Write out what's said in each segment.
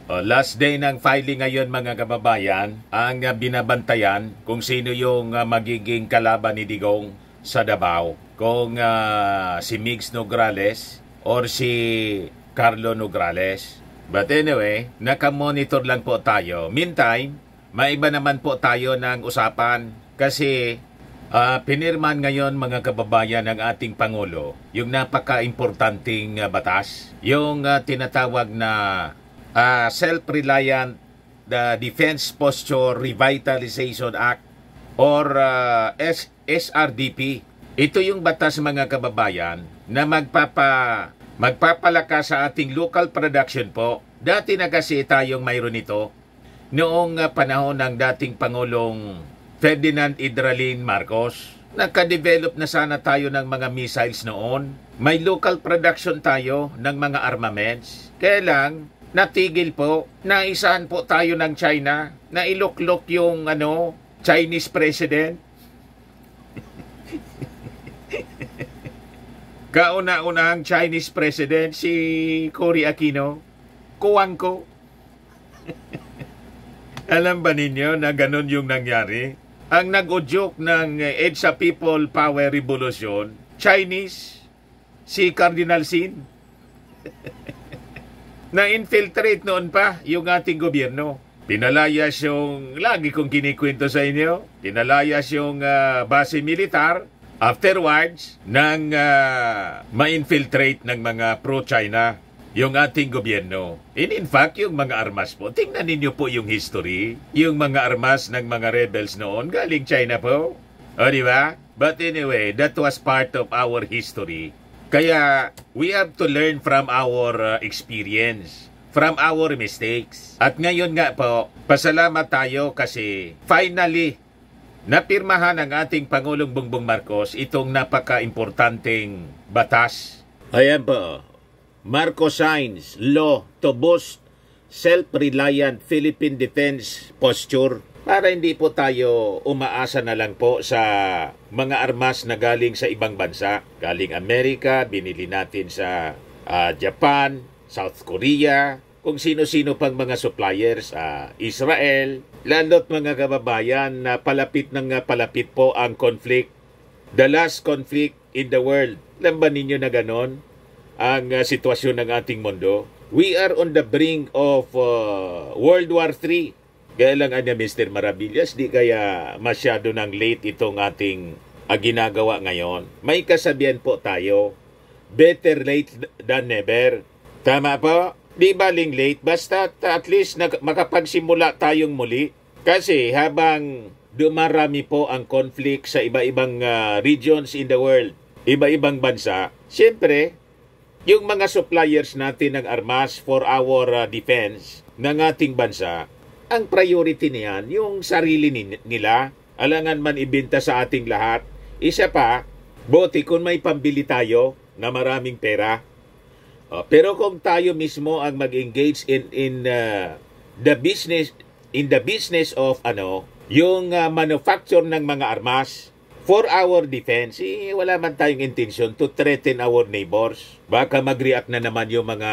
Last day ng filing ngayon mga kababayan, ang binabantayan kung sino yung magiging kalaban ni Digong sa Davao. Kung si Migs Nograles or si Carlo Nograles. But anyway, nakamonitor lang po tayo. Meantime, maiba naman po tayo ng usapan kasi pinirman ngayon mga kababayan ng ating Pangulo yung napaka-importanting batas. Yung tinatawag na Self-Reliant Defense Posture Revitalization Act or SRDP. Ito yung batas mga kababayan na magpapalakas sa ating local production po. Dati na kasi tayong mayroon ito noong panahon ng dating Pangulong Ferdinand Idralin Marcos. Nakadevelop na sana tayo ng mga missiles noon. May local production tayo ng mga armaments. Kaya lang, natigil po. Naisahan po tayo ng China na iluklok yung Chinese president. Kauna-unahang Chinese president si Cory Aquino. Kuwang ko. Alam ba ninyo na ganun yung nangyari? Ang nag-udyok ng EDSA People Power Revolution, Chinese, si Cardinal Sin. Na-infiltrate noon pa yung ating gobyerno. Pinalayas yung, lagi kong kinikwento sa inyo, pinalayas yung base militar. Afterwards, nang ma-infiltrate ng mga pro-China yung ating gobyerno. In fact, yung mga armas po, tingnan ninyo po yung history. Yung mga armas ng mga rebels noon, galing China po. O, di ba? But anyway, that was part of our history. Kaya, we have to learn from our experience, from our mistakes. At ngayon nga po, pasalamat tayo kasi finally, napirmahan ng ating Pangulong Bongbong Marcos itong napaka-importanteng batas. Ayan po, Marcos signs law to boost self-reliant Philippine defense posture. Para hindi po tayo umaasa na lang po sa mga armas na galing sa ibang bansa. Galing Amerika, binili natin sa Japan, South Korea, kung sino-sino pang mga suppliers, Israel. Lalo't mga kababayan na palapit po ang conflict. The last conflict in the world. Alam ba ninyo na ganon ang sitwasyon ng ating mundo? We are on the brink of World War III. Kaya lang Mr. Maravillas, di kaya masyado ng late itong ating ginagawa ngayon. May kasabihan po tayo, better late than never. Tama po? Di baling late, basta at least makapagsimula tayong muli. Kasi habang dumarami po ang conflict sa iba-ibang regions in the world, iba-ibang bansa, siyempre, yung mga suppliers natin ng armas for our defense ng ating bansa, ang priority niyan, yung sarili nila, alangan man ibenta sa ating lahat. Isa pa, buti kung may pambili tayo na maraming pera. Pero kung tayo mismo ang mag-engage in the business of yung manufacture ng mga armas for our defense, wala man tayong intention to threaten our neighbors. Baka mag-react na naman yung mga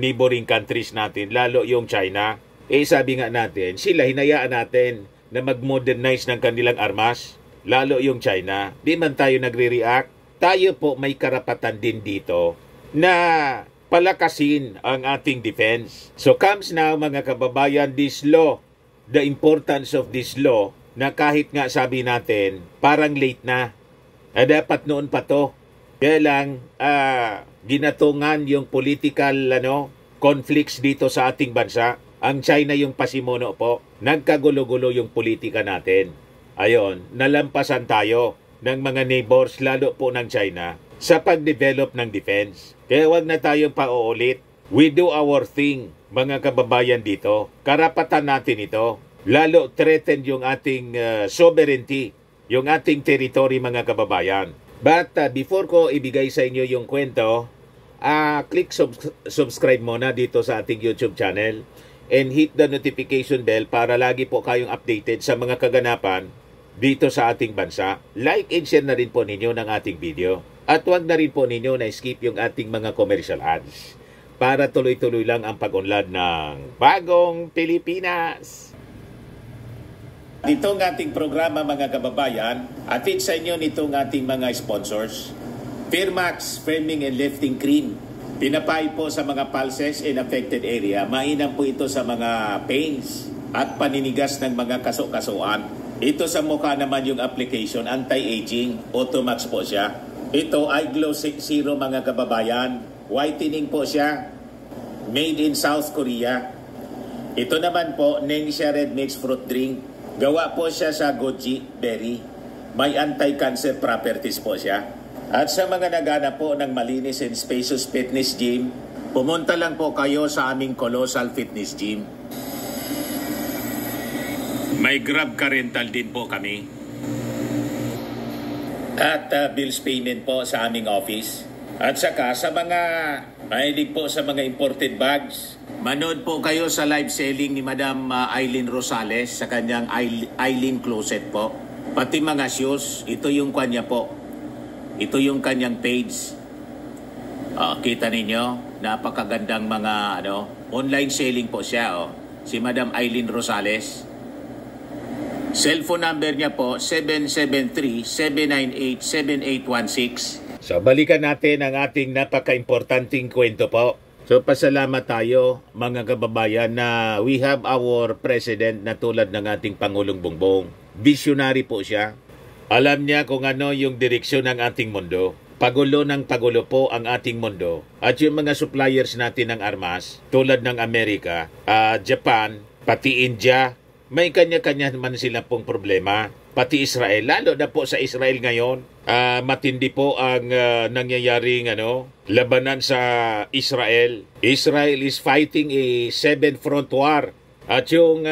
neighboring countries natin, lalo yung China. Sabi nga natin, sila hinayaan natin na mag-modernize ng kanilang armas, lalo yung China. Di man tayo nagre-react. Tayo po may karapatan din dito na palakasin ang ating defense. So comes now mga kababayan, this law, the importance of this law, na kahit nga sabi natin, parang late na. Dapat noon pa to. Kaya lang, ginatungan yung political conflicts dito sa ating bansa. Ang China yung pasimuno po. Nagkagulo-gulo yung politika natin. Ayon, nalampasan tayo ng mga neighbors, lalo po ng China, sa pag-develop ng defense. Kaya wag na tayong pauulit. We do our thing, mga kababayan dito. Karapatan natin ito. Lalo threaten yung ating sovereignty, yung ating territory, mga kababayan. But before ko ibigay sa inyo yung kwento, click subscribe muna dito sa ating YouTube channel and hit the notification bell para lagi po kayong updated sa mga kaganapan dito sa ating bansa. Like and share na rin po ninyo ng ating video. At huwag na rin po ninyo na skip yung ating mga commercial ads. para tuloy-tuloy lang ang pag-unlad ng bagong Pilipinas. Itong ating programa mga kababayan, atid sa inyo nitong ating mga sponsors. Firmax Firming and Lifting Cream. Pinapay po sa mga pulses in affected area. Mainam po ito sa mga pains at paninigas ng mga kaso-kasuan. Ito sa mukha naman yung application, anti-aging, Automax po siya. Ito ay Glow Zero mga kababayan. Whitening po siya. Made in South Korea. Ito naman po, Nengxia Red Mix Fruit Drink. Gawa po siya sa goji berry. May anti-cancer properties po siya. At sa mga nagana po ng malinis and spacious fitness gym, pumunta lang po kayo sa aming Colossal Fitness Gym. May Grab Car Rental din po kami. At bills payment po sa aming office. At saka sa mga mahilig po sa mga imported bags, manood po kayo sa live selling ni Madam Eileen Rosales sa kanyang Eileen Closet po. Pati mga shoes, ito yung kanya po. Ito yung kanyang page. Kita ninyo, napakagandang mga online selling po siya. Si Madam Eileen Rosales. Cellphone number niya po, 773-798-7816. So, balikan natin ang ating napaka-importanting kwento po. So, pasalamat tayo, mga kababayan, na we have our president na tulad ng ating Pangulong Bongbong. Visionary po siya. Alam niya kung ano yung direksyon ng ating mundo. Pagulo ng pagulo po ang ating mundo. At yung mga suppliers natin ng armas, tulad ng Amerika, Japan, pati India, may kanya-kanya naman sila pong problema. Pati Israel, lalo na po sa Israel ngayon, matindi po ang nangyayaring labanan sa Israel. Israel is fighting a 7-front war. At yung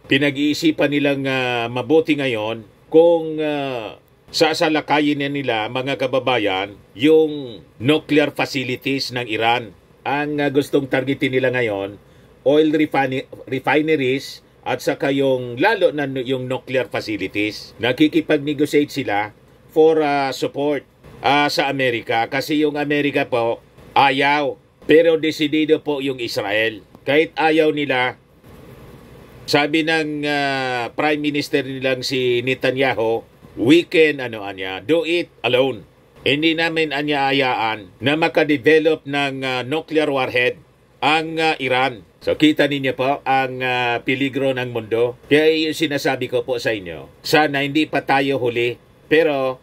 pinag-iisipan nilang mabuti ngayon, kung sasalakayin na nila, mga kababayan, yung nuclear facilities ng Iran. Ang gustong targetin nila ngayon, oil refineries, at saka yung lalo na yung nuclear facilities. Nakikipag-negotiate sila for support sa Amerika. Kasi yung Amerika po, ayaw. Pero desidido po yung Israel. Kahit ayaw nila, sabi ng Prime Minister nilang si Netanyahu, we can do it alone. Hindi namin anyayaan na makadevelop ng nuclear warhead ang Iran. So kita ninyo po ang peligro ng mundo. Kaya yung sinasabi ko po sa inyo, sana hindi pa tayo huli, pero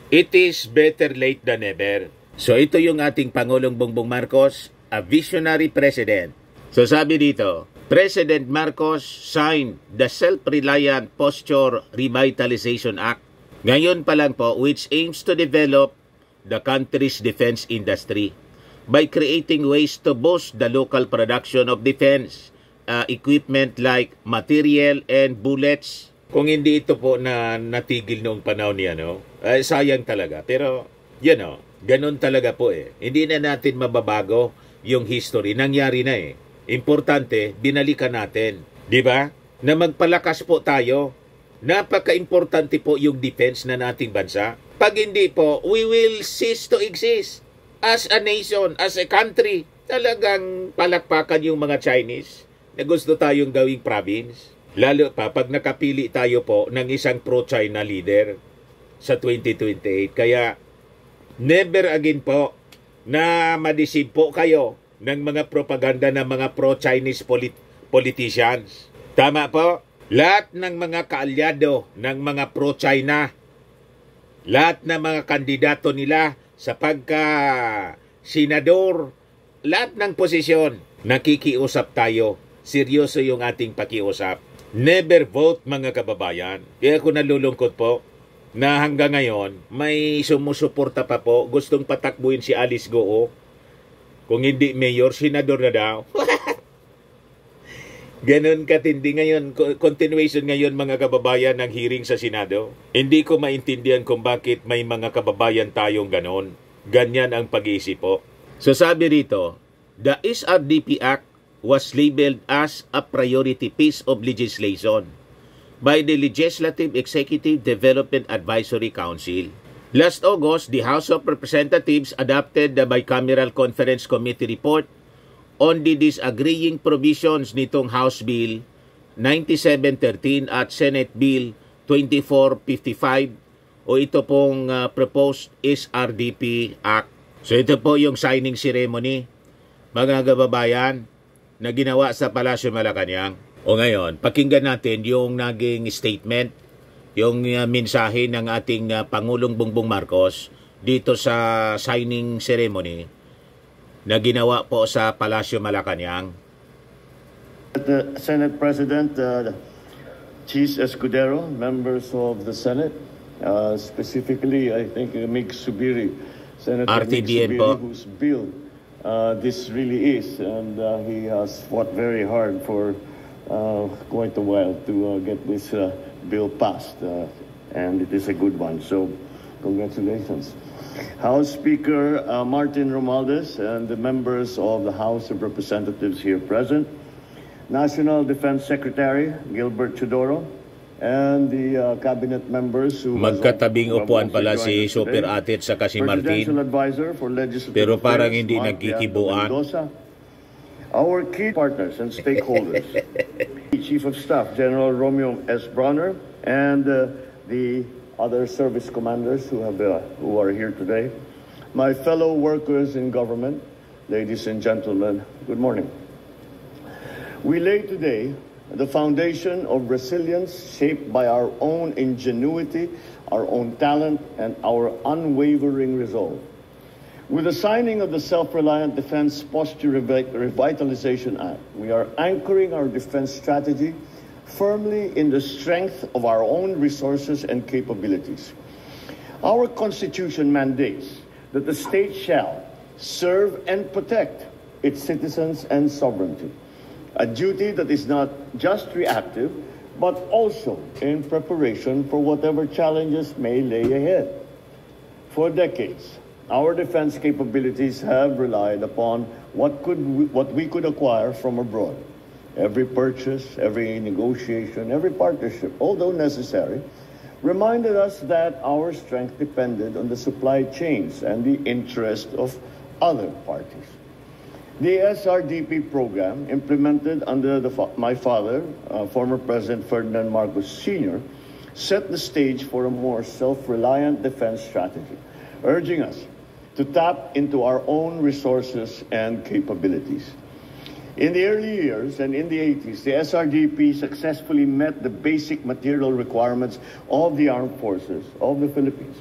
it is better late than never. So ito yung ating Pangulong Bongbong Marcos, a visionary president. So sabi dito, President Marcos signed the Self-Reliant Posture Revitalization Act. Ngayon pa lang po, which aims to develop the country's defense industry by creating ways to boost the local production of defense equipment like material and bullets. Kung hindi ito po na natigil noong panahon niya, sayang talaga. Pero, ganun talaga po eh. Hindi na natin mababago yung history. Nangyari na eh. Importante, binalikan natin. Di ba? Na magpalakas po tayo. Napaka-importante po yung defense na nating bansa. Pag hindi po, we will cease to exist. As a nation, as a country, talagang palakpakan yung mga Chinese na gusto tayong gawing province. Lalo pa pag nakapili tayo po ng isang pro-China leader sa 2028. Kaya never again po na madeceive po kayo ng mga propaganda ng mga pro-Chinese politicians. Tama po? Lahat ng mga kaalyado ng mga pro-China, lahat ng mga kandidato nila sa pagka-senador, lahat ng posisyon, nakikiusap tayo. Seryoso yung ating pakiusap. Never vote, mga kababayan. Kaya ako nalulungkot po na hanggang ngayon, may sumusuporta pa po, gustong patakbuhin si Alice Goo. Kung hindi mayor, senador na daw. Ganon katindi ngayon, continuation ngayon mga kababayan ng hearing sa Senado. Hindi ko maintindihan kung bakit may mga kababayan tayong ganon. Ganyan ang pag-iisip po. So sabi rito, the SRDP Act was labeled as a priority piece of legislation by the Legislative Executive Development Advisory Council. Last August, the House of Representatives adopted the Bicameral Conference Committee report on the disagreeing provisions nitong House Bill 9713 at Senate Bill 2455 o ito pong proposed SRDP Act. So ito po yung signing ceremony, mga kababayan, na ginawa sa Palasyo Malacanang. O ngayon, pakinggan natin yung naging statement, yung mensahe ng ating Pangulong Bongbong Marcos dito sa signing ceremony na ginawa po sa Palasyo Malacanang. The Senate President, Chis Escudero, members of the Senate, specifically, I think, Mig Subiri, Senator Mig Subiri, whose bill this really is, and he has fought very hard for quite a while to get this bill passed, and it is a good one. So, congratulations. House Speaker Martin Romualdez and the members of the House of Representatives here present, National Defense Secretary Gilbert Chodoro, and the cabinet members who magkatabing upuan pala si Super Atit sa si Martin, Advisor for Legislative pero parang Affairs, hindi nagkikibuan. Our key partners and stakeholders, Chief of Staff General Romeo S. Bronner, and the other service commanders who are here today, my fellow workers in government, ladies and gentlemen, good morning. We lay today the foundation of resilience shaped by our own ingenuity, our own talent, and our unwavering resolve. With the signing of the Self-Reliant Defense Posture Revitalization Act, we are anchoring our defense strategy firmly in the strength of our own resources and capabilities. Our Constitution mandates that the state shall serve and protect its citizens and sovereignty, a duty that is not just reactive, but also in preparation for whatever challenges may lay ahead. For decades, our defense capabilities have relied upon what we could acquire from abroad. Every purchase, every negotiation, every partnership, although necessary, reminded us that our strength depended on the supply chains and the interest of other parties. The SRDP program, implemented under my father, former President Ferdinand Marcos Sr., set the stage for a more self-reliant defense strategy, urging us to tap into our own resources and capabilities. In the early years and in the 80s, the SRDP successfully met the basic material requirements of the armed forces of the Philippines,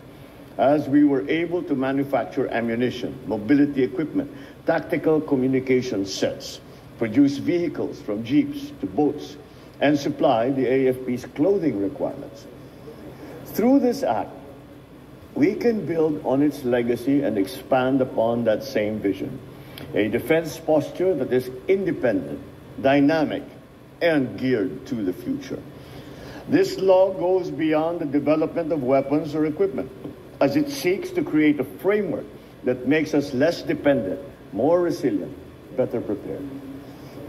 as we were able to manufacture ammunition, mobility equipment, tactical communication sets, produce vehicles from jeeps to boats, and supply the AFP's clothing requirements. Through this act, we can build on its legacy and expand upon that same vision. A defense posture that is independent, dynamic, and geared to the future. This law goes beyond the development of weapons or equipment, as it seeks to create a framework that makes us less dependent, more resilient, better prepared.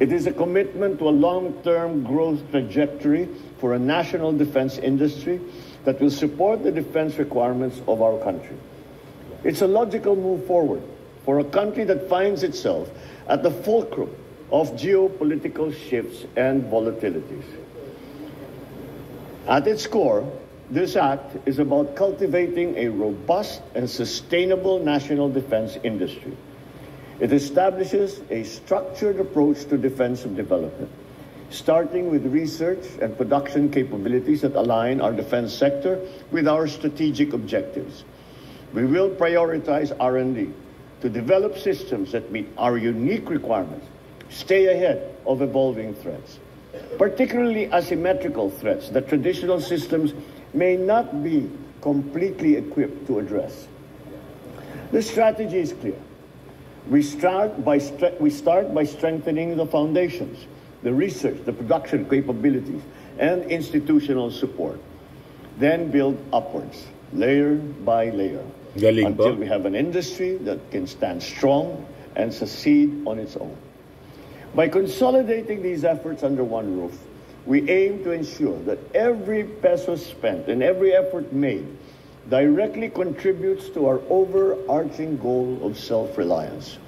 It is a commitment to a long-term growth trajectory for a national defense industry that will support the defense requirements of our country. It's a logical move forward for a country that finds itself at the fulcrum of geopolitical shifts and volatilities. At its core, this act is about cultivating a robust and sustainable national defense industry. It establishes a structured approach to defensive development, starting with research and production capabilities that align our defense sector with our strategic objectives. We will prioritize R&D to develop systems that meet our unique requirements, stay ahead of evolving threats, particularly asymmetrical threats that traditional systems may not be completely equipped to address. The strategy is clear. We start by strengthening the foundations, the research, the production capabilities, and institutional support. Then build upwards, layer by layer, until we have an industry that can stand strong and succeed on its own. By consolidating these efforts under one roof, we aim to ensure that every peso spent and every effort made directly contributes to our overarching goal of self-reliance.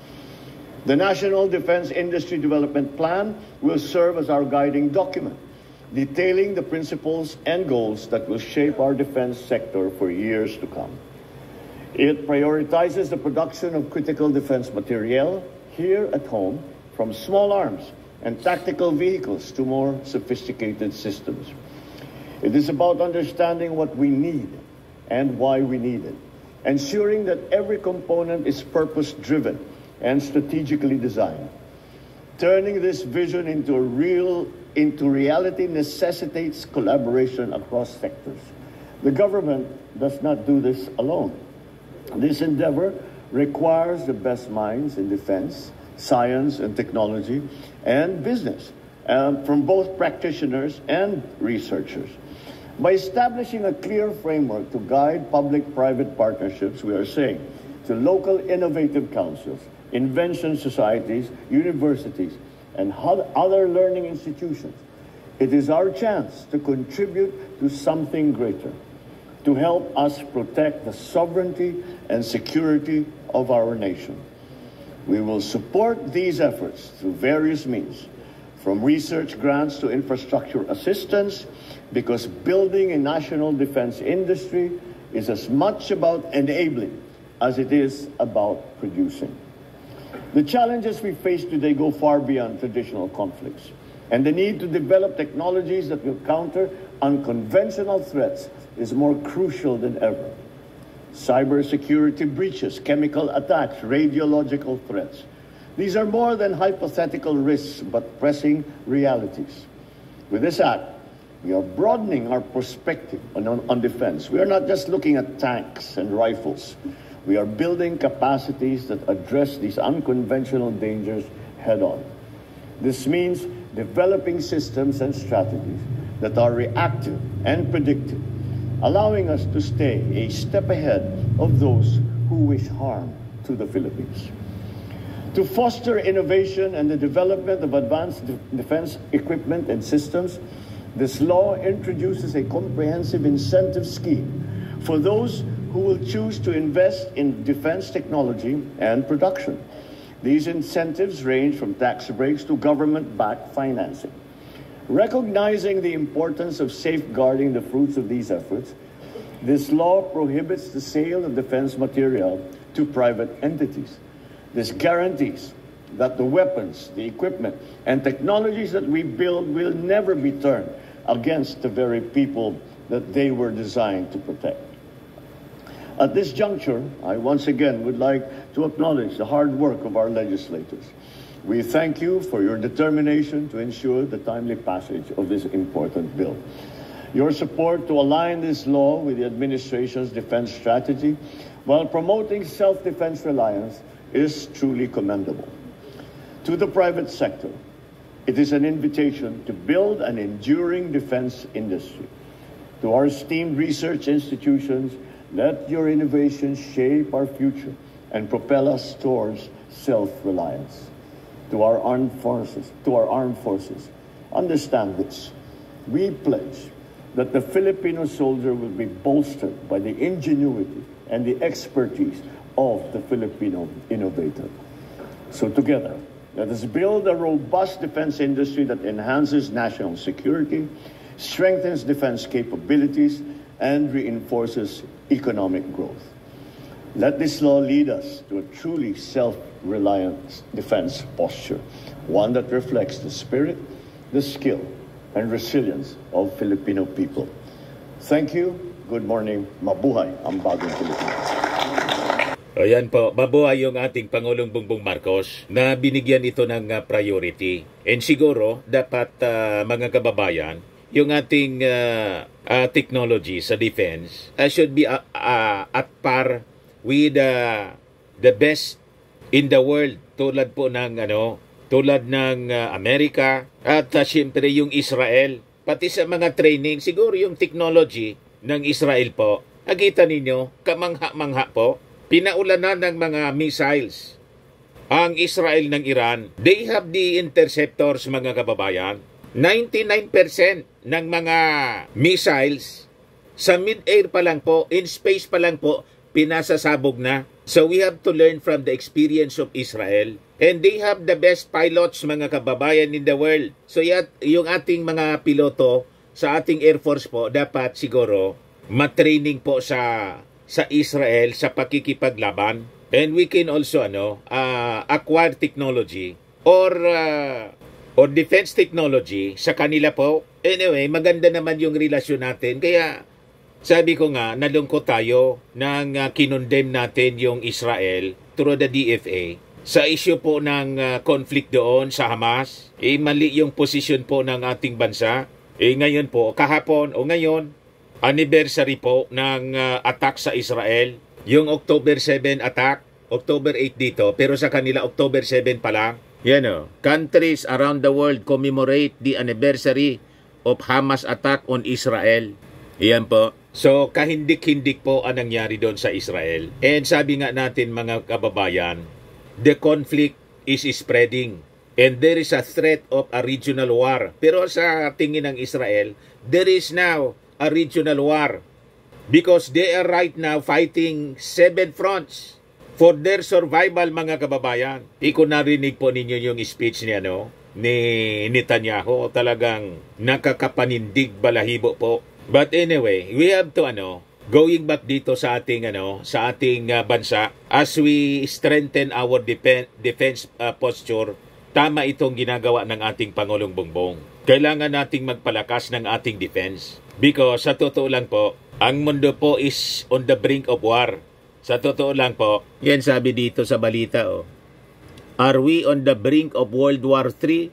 The National Defense Industry Development Plan will serve as our guiding document, detailing the principles and goals that will shape our defense sector for years to come. It prioritizes the production of critical defense materiel here at home, from small arms and tactical vehicles to more sophisticated systems. It is about understanding what we need and why we need it, ensuring that every component is purpose-driven and strategically designed. Turning this vision into reality necessitates collaboration across sectors. The government does not do this alone. This endeavor requires the best minds in defense, science and technology, and business, from both practitioners and researchers. By establishing a clear framework to guide public-private partnerships, we are saying to local innovative councils, invention societies, universities, and other learning institutions, it is our chance to contribute to something greater, to help us protect the sovereignty and security of our nation. We will support these efforts through various means, from research grants to infrastructure assistance, because building a national defense industry is as much about enabling as it is about producing. The challenges we face today go far beyond traditional conflicts, and the need to develop technologies that will counter unconventional threats is more crucial than ever. Cybersecurity breaches, chemical attacks, radiological threats. These are more than hypothetical risks, but pressing realities. With this act, we are broadening our perspective on defense. We are not just looking at tanks and rifles. We are building capacities that address these unconventional dangers head-on. This means developing systems and strategies that are reactive and predictive, allowing us to stay a step ahead of those who wish harm to the Philippines. To foster innovation and the development of advanced defense equipment and systems, this law introduces a comprehensive incentive scheme for those who will choose to invest in defense technology and production. These incentives range from tax breaks to government-backed financing. Recognizing the importance of safeguarding the fruits of these efforts, this law prohibits the sale of defense material to private entities. This guarantees that the weapons, the equipment, and technologies that we build will never be turned against the very people that they were designed to protect. At this juncture, I once again would like to acknowledge the hard work of our legislators. We thank you for your determination to ensure the timely passage of this important bill. Your support to align this law with the administration's defense strategy while promoting self-defense reliance is truly commendable. To the private sector, it is an invitation to build an enduring defense industry. To our esteemed research institutions, let your innovations shape our future and propel us towards self-reliance. To our armed forces, understand this. We pledge that the Filipino soldier will be bolstered by the ingenuity and the expertise of the Filipino innovator. So together, let us build a robust defense industry that enhances national security, strengthens defense capabilities, and reinforces economic growth. Let this law lead us to a truly self-reliant defense posture, one that reflects the spirit, the skill, and resilience of Filipino people. Thank you. Good morning. Mabuhay ang bagong Pilipinas. Ayan po, mabuhay yung ating Pangulong Bongbong Marcos na binigyan ito ng priority. And siguro, dapat mga kababayan, yung ating technology sa defense should be at par with the best in the world, tulad po ng Amerika at siyempre yung Israel. Pati sa mga training, siguro yung technology ng Israel po, nakita ninyo, kamangha-mangha po, pinaulanan ng mga missiles ang Israel ng Iran. They have the interceptors, mga kababayan. 99% ng mga missiles Sa mid-air pa lang po, in space pa lang po, pinasasabog na. So we have to learn from the experience of Israel. And they have the best pilots, mga kababayan, in the world. So yung ating mga piloto sa ating Air Force po, dapat siguro matraining po sa Israel sa pakikipaglaban. And we can also acquire technology or defense technology sa kanila po. Anyway, maganda naman yung relasyon natin. Kaya sabi ko nga, nalungkot tayo nang kinondemn natin yung Israel through the DFA sa issue po ng conflict doon sa Hamas. Mali yung posisyon po ng ating bansa. Ngayon po, kahapon o ngayon, anniversary po ng attack sa Israel. Yung October 7 attack, October 8 dito, pero sa kanila October 7 pa lang. Yan o. Countries around the world commemorate the anniversary of Hamas attack on Israel. Yan po. So, kahindik-hindik po ang nangyari doon sa Israel. And sabi nga natin mga kababayan, the conflict is spreading. And there is a threat of a regional war. Pero sa tingin ng Israel, there is now a regional war. Because they are right now fighting 7 fronts for their survival, mga kababayan. Kung narinig po ninyo yung speech niya, ni Netanyahu, talagang nakakapanindig balahibo po. But anyway, we have to going back dito sa ating bansa as we strengthen our defense posture. Tama itong ginagawa ng ating Pangulong Bongbong. Kailangan nating magpalakas ng ating defense because sa totoo lang po, ang mundo po is on the brink of war. Sa totoo lang po, yan sabi dito sa balita Are we on the brink of World War III?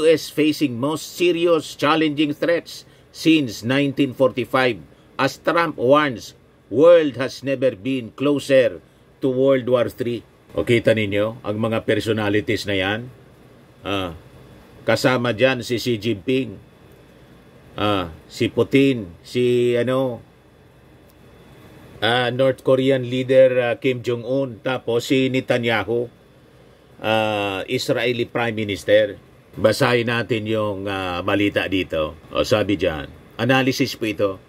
US facing most serious challenging threats since 1945. As Trump warns, world has never been closer to World War III. O kita ninyo, ang mga personalities na yan. Kasama dyan si Xi Jinping, si Putin, si North Korean leader Kim Jong-un, tapos si Netanyahu, Israeli Prime Minister. Basahin natin yung balita dito. O sabi dyan, analysis po ito.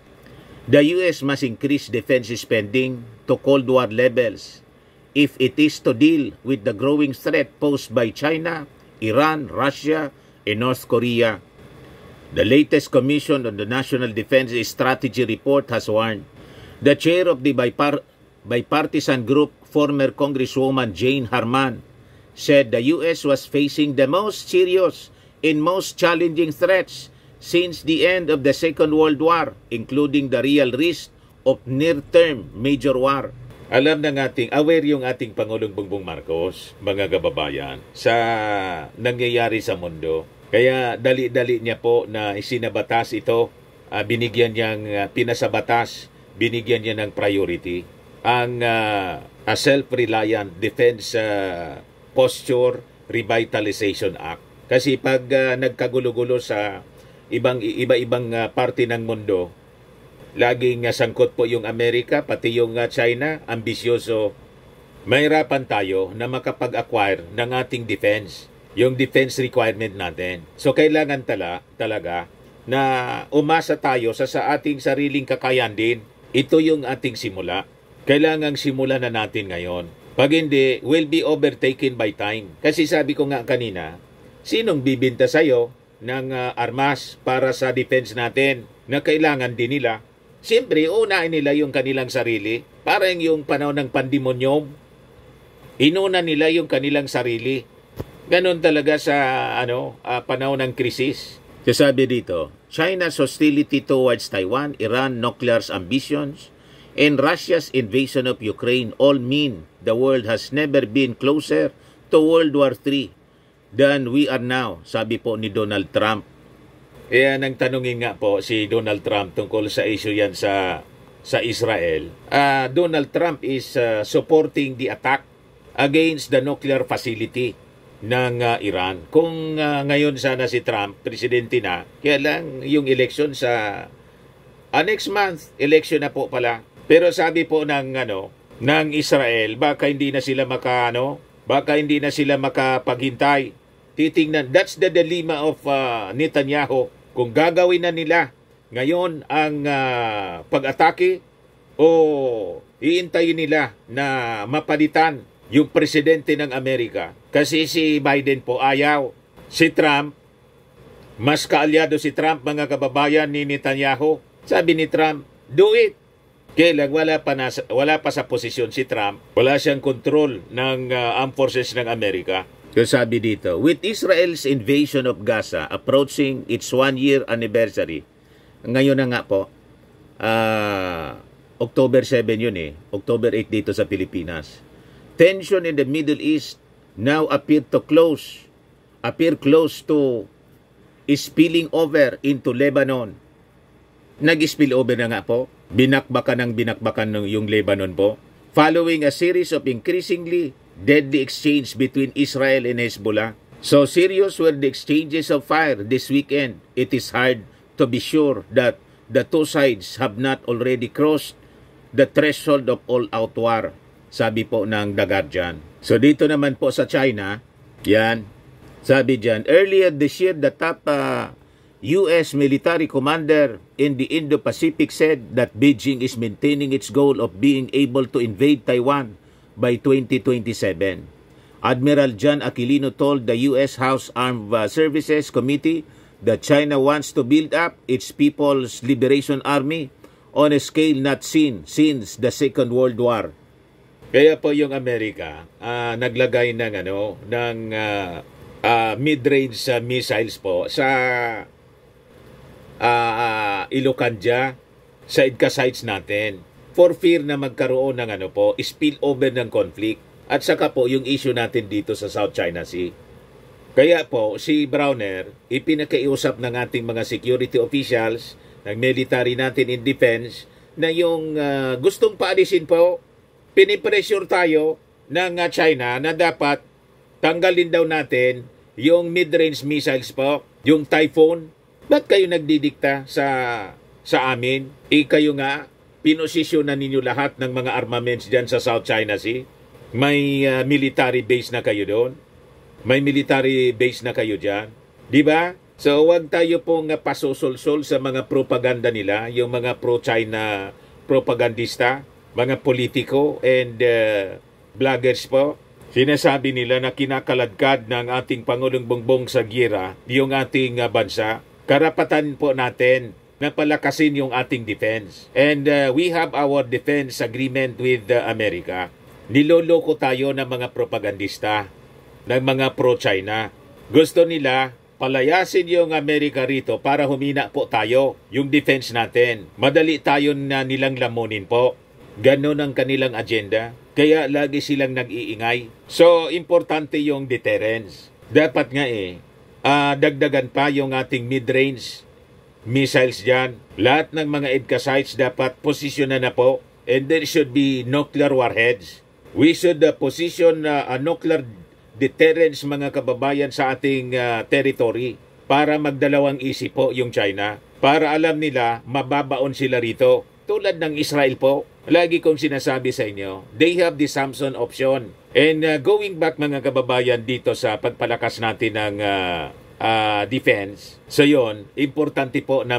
The US must increase defense spending to Cold War levels if it is to deal with the growing threat posed by China, Iran, Russia, and North Korea. The latest Commission on the National Defense Strategy report has warned. The chair of the bipartisan group, former Congresswoman Jane Harman, said the U.S. was facing the most serious and most challenging threats since the end of the Second World War, including the real risk of near-term major war. Alam ng aware yung ating Pangulong Bongbong Marcos, mga kababayan, sa nangyayari sa mundo. Kaya dali-dali niya po na isinabatas ito, binigyan niyang pinasabatas, binigyan niya ng priority ang Self-Reliant Defense Posture Revitalization Act. Kasi pag nagkagulo-gulo sa iba-ibang parte ng mundo, laging sangkot po yung Amerika, pati yung China, ambisyoso. Mahirapan tayo na makapag-acquire ng ating defense, yung defense requirement natin. So kailangan talaga na umasa tayo sa ating sariling kakayan din. Ito yung ating simula. Kailangang simulan na natin ngayon. Pag hindi, we'll be overtaken by time. Kasi sabi ko nga kanina, sinong bibinta sa'yo ng armas para sa defense natin na kailangan din nila? Siyempre, unahin nila yung kanilang sarili. Parang yung panahon ng pandemonyum, inuna nila yung kanilang sarili. Ganon talaga sa panahon ng krisis. Sabi dito, China's hostility towards Taiwan, Iran nuclear ambitions, and Russia's invasion of Ukraine all mean the world has never been closer to World War III than we are now, sabi po ni Donald Trump. Kaya nang tanungin nga po si Donald Trump tungkol sa issue yan sa Israel. Donald Trump is supporting the attack against the nuclear facility ng Iran. Kung ngayon sana si Trump, presidente na, kaya lang yung election sa next month, election na po pala. Pero sabi po ng Israel, baka hindi na sila makapaghintay. Titingnan, that's the dilemma of Netanyahu. Kung gagawin na nila ngayon ang pag-atake o iintayin nila na mapalitan yung presidente ng Amerika? Kasi si Biden po ayaw. Si Trump, mas kaalyado si Trump, mga kababayan, ni Netanyahu. Sabi ni Trump, do it. Kailang wala pa sa posisyon si Trump, wala siyang kontrol ng armed forces ng Amerika. Yung sabi dito, with Israel's invasion of Gaza approaching its 1-year anniversary, ngayon na nga po, October 7 yun October 8 dito sa Pilipinas. Tension in the Middle East now appear close to spilling over into Lebanon. Nag-spill over na nga po. Binakbakan yung Lebanon po. Following a series of increasingly deadly exchange between Israel and Hezbollah. So serious were the exchanges of fire this weekend. It is hard to be sure that the two sides have not already crossed the threshold of all-out war. Sabi po ng The Guardian. So dito naman po sa China, yan, sabi dyan, earlier this year, the top U.S. military commander in the Indo-Pacific said that Beijing is maintaining its goal of being able to invade Taiwan by 2027. Admiral John Aquilino told the U.S. House Armed Services Committee that China wants to build up its People's Liberation Army on a scale not seen since the Second World War. Kaya po yung Amerika naglagay ng mid-range missiles po sa Ilocanja, sa EDCA sites natin, for fear na magkaroon ng spillover ng conflict. At saka po yung issue natin dito sa South China Sea. Kaya po si Browner ipinakiusap ng ating mga security officials, ng military natin in defense, na yung gustong paalisin po, pinipressure tayo ng China na dapat tanggalin daw natin yung mid-range missiles po, yung Typhoon. Ba't kayo nagdidikta sa amin? Kayo nga, pinosisyonan ninyo lahat ng mga armaments dyan sa South China Sea. May military base na kayo doon. May military base na kayo dyan. Diba? So, huwag tayo pong pasusulsol sa mga propaganda nila, yung mga pro-China propagandista, mga politiko and vloggers po. Sinasabi nila na kinakaladkad ng ating Pangulong Bongbong sa gira yung ating bansa. Karapatan po natin na palakasin yung ating defense. And we have our defense agreement with America. Niloloko tayo ng mga propagandista, ng mga pro-China. Gusto nila palayasin yung Amerika rito para humina po tayo, yung defense natin. Madali tayo na nilang lamunin po. Ganon ang kanilang agenda. Kaya lagi silang nag-iingay. So, importante yung deterrence. Dapat nga dagdagan pa yung ating mid-range missiles dyan. Lahat ng mga EDCA sites dapat posisyonan na po. And there should be nuclear warheads. We should position a nuclear deterrence, mga kababayan, sa ating territory para magdalawang isip po yung China. Para alam nila, mababaon sila rito. Tulad ng Israel po, lagi kong sinasabi sa inyo, they have the Samson option. And going back, mga kababayan, dito sa pagpalakas natin ng defense, so yon, importante po na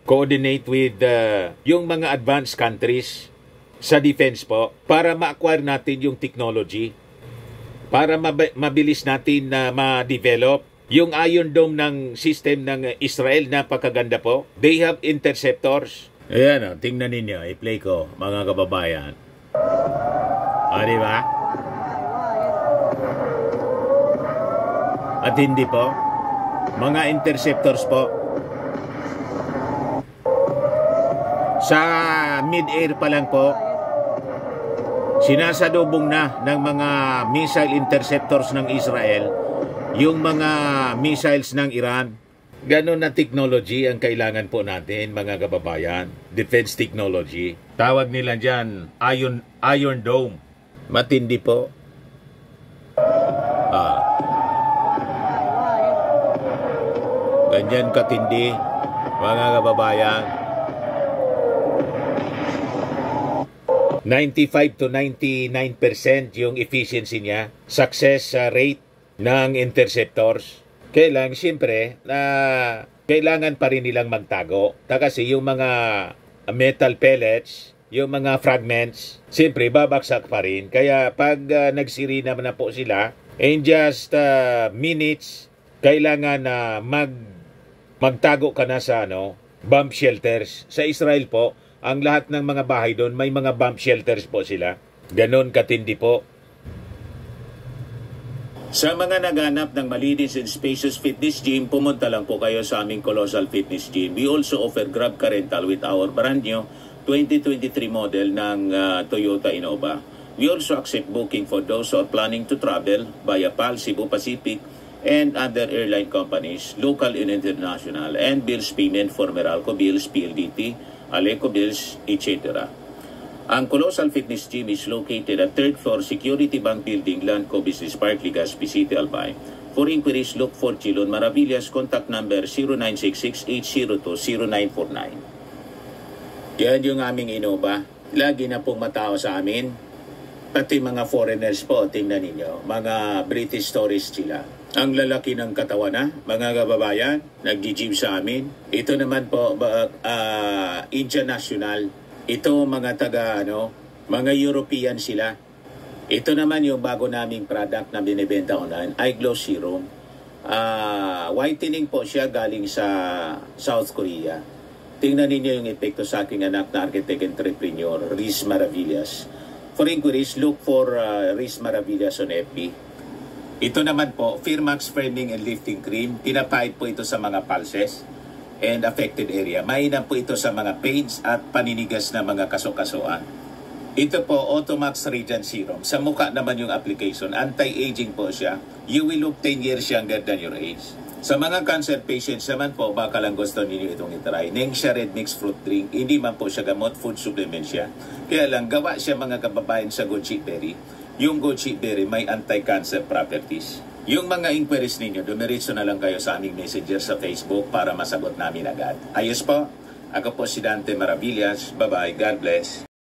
coordinate with yung mga advanced countries sa defense po para ma-acquire natin yung technology, para mabilis natin na ma-develop. Yung Iron Dome ng system ng Israel, napakaganda po. They have interceptors. Ayan, tingnan ninyo. I-play ko, mga kababayan. Di ba? At hindi po. Mga interceptors po. Sa mid-air pa lang po, sinasadubong na ng mga missile interceptors ng Israel yung mga missiles ng Iran. Ganon na technology ang kailangan po natin, mga kababayan. Defense technology. Tawag nila dyan, Iron Dome. Matindi po. Ganyan katindi, mga kababayan. 95 to 99% yung efficiency niya. Success rate ng interceptors. Kaya lang, siyempre, na kailangan pa rin nilang magtago. Kasi yung mga metal pellets, yung mga fragments, siyempre, babaksak pa rin. Kaya pag nagsiri naman na po sila, in just minutes, kailangan na magtago ka na sa bomb shelters. Sa Israel po, ang lahat ng mga bahay doon, may mga bomb shelters po sila. Ganon katindi po. Sa mga naghanap ng malinis and spacious fitness gym, pumunta lang po kayo sa aming Colossal Fitness Gym. We also offer Grab Car Rental with our brand new 2023 model ng Toyota Innova. We also accept booking for those who are planning to travel via PAL, Cebu Pacific, and other airline companies, local and international, and bills payment for Meralco Bills, PLDT, Aleco Bills, etc. Ang Colossal Fitness Gym is located at 3rd floor Security Bank Building, Landco Business Park, Legazpi City, Albay. For inquiries, look for Chilon Maravillas. Contact number 0966-802-0949. Yan yung aming Innova. Lagi na pong matao sa amin. Pati mga foreigners po, tingnan ninyo. Mga British tourists sila. Ang lalaki ng katawan na, mga kababayan, nag-gym sa amin. Ito naman po, Indian National. Ito mga mga European sila. Ito naman yung bago naming product na binibenta online, Eye Glow Serum. Whitening po siya galing sa South Korea. Tingnan ninyo yung epekto sa aking anak na architect entrepreneur, Riz Maravillas. For inquiries, look for Riz Maravillas on FB. Ito naman po, Firmax Firming and Lifting Cream. Pinapahid po ito sa mga pulses and affected area. Mainam po ito sa mga pains at paninigas na mga kasukasuan. Ito po, Automax Radiant Serum. Sa mukha naman yung application. Anti-aging po siya. You will look 10 years younger than your age. Sa mga cancer patients naman po, baka lang gusto ninyo itong itry. Nengxia Red Mix Fruit Drink. Hindi man po siya gamot, food supplement siya. Kaya lang, gawa siya mga kababayan sa goji berry. Yung goji berry may anti-cancer properties. Yung mga inquiries ninyo, dumiretso na lang kayo sa aming messenger sa Facebook para masagot namin agad. Ayos po, ako po si Dante Maravillas. Bye-bye. God bless.